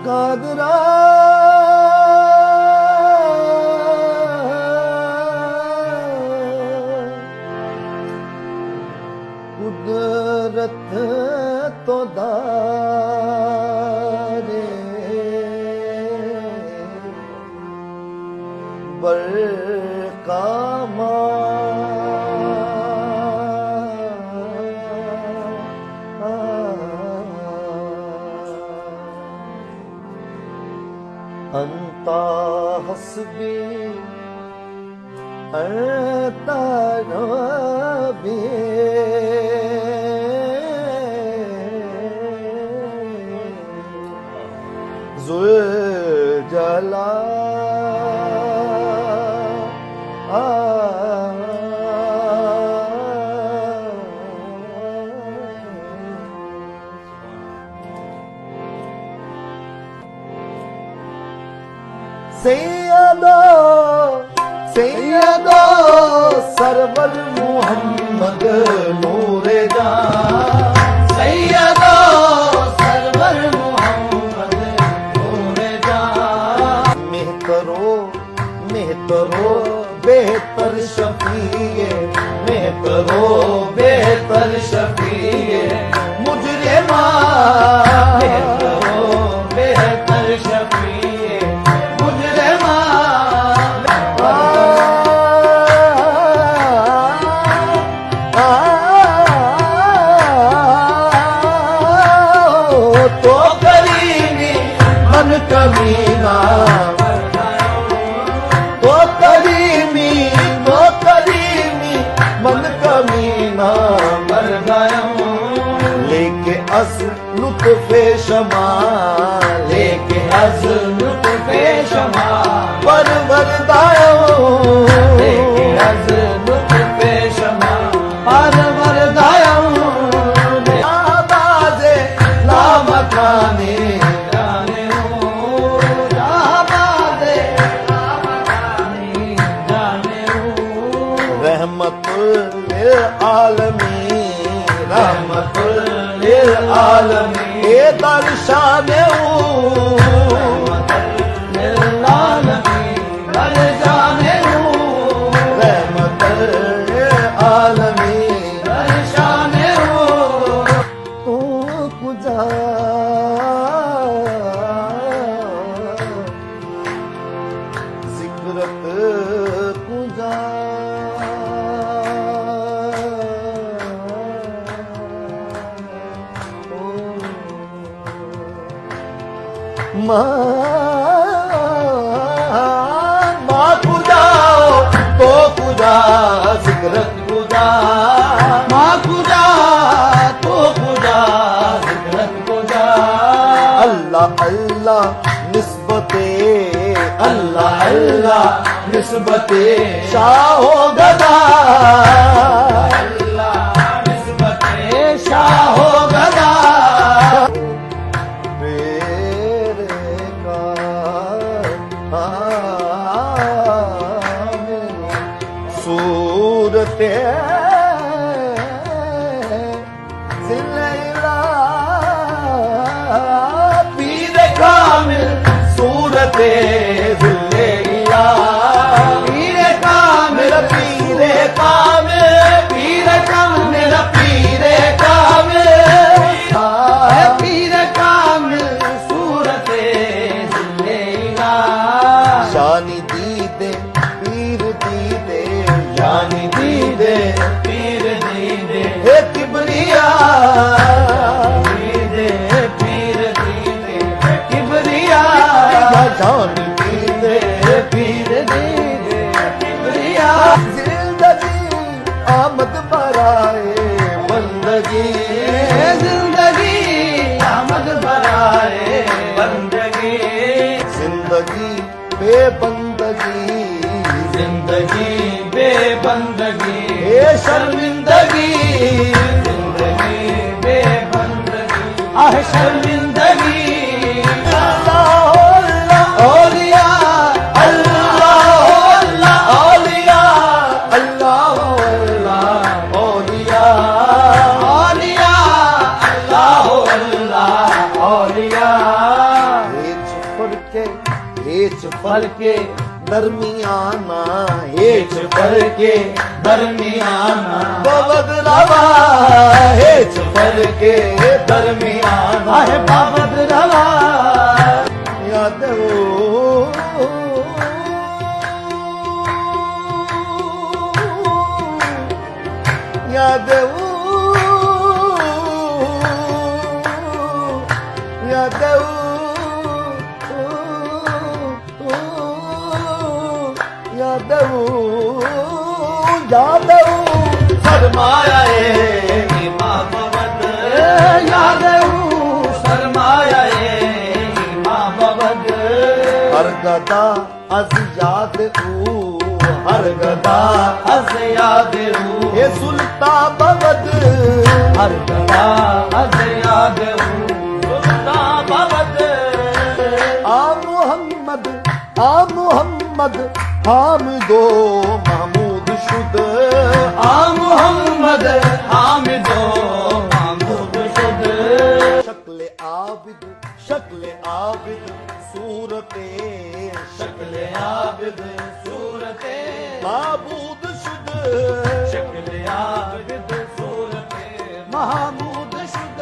कादरा कुदरत तो दारे बरकामा अंता हस्बी अंता रबी जुल जला सैयदो सैयदो सरवर मोहम्मद नूरे जान सैयदो सरवर मोहम्मद नूरे जान मेहतरो मेहतरो बेहतर शफीए मेहतरो बेहतर शफीए मुझरे मेहतरो बेहतर शफीए कमीना तो करीमी मन कमीना मर गया लेके अस लुत्फे शमा लेके अस लुत्फे शमा परवर दायो लेके अस लुत्फे शमा परवर दायो आवाज़े ला मकाने रहमतुल आलमीन ये दर्शान रहमतुल आलमीन दर्शान तू कुजा जिक्रत कुजा माँ खुदा तो खुदा जिक्रत खुदा माँ खुदा तो खुदा जिक्रत खुदा अल्लाह अल्लाह निस्बते अल्लाह अल्लाह निस्बते शाहो गदा अल्लाह निस्बते शाहो गदा सूरते जिल्ला पीर कामिल सूरते जिल्ला पीर कामिल पीर कामिल पीर कामिल पीर कामिल पीर कामिल सूरते जिल्ला शानी दीदे पीर दीदे जानी दीदे पीर दीदे हे किबरिया दीदे पीर दीदे किबरिया जानी दीदे पीर दीदे किबरिया जिंदगी आमद बराए बंदगी जिंदगी आमद बराए बंदगी जिंदगी बेबंदगी जिंदगी बेबंदगी ये शर्मिंदगी जिंदगी बेबंदगी आह शर्मिंदगी अल्लाह अल्लाह औलिया अल्लाह अल्लाह हेच फरके दरमियाना, हेच फरके दरमियाना बबदरावा, हेच फरके दरमियाना है बबदरावा याद याद याद यादव शर्माया इमाम बद, यादव शर्माया इमाम बद, हर गदा अज याद हर गदा अज याद ये सुल्ता बवद, हर गदा अज याद सुल्ता बवद, आ मोहम्मद हामिदो महमूद शुद, आ मोहम्मद हामिदो महमूद शुद, शक्ल आबिद सूरते, शक्ल आबिद सूरते महमूद शुद, शक्ल आबिद सूरते महमूद शुद,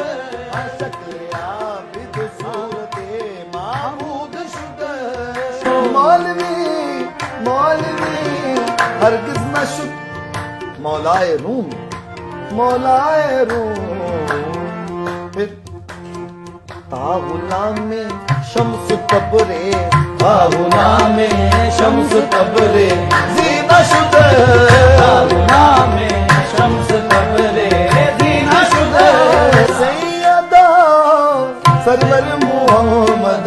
शक्ल आबिद सूरते महमूद शुद, मौलवी हरगिज न शुद मौलाए रूम फिर ताहुला में शम्स तबरे, ताहुला में शम्स तबरे जीना शुद, ताहुला में शम्स तबरे जीना शुद, सैयदा सरवर मोहम्मद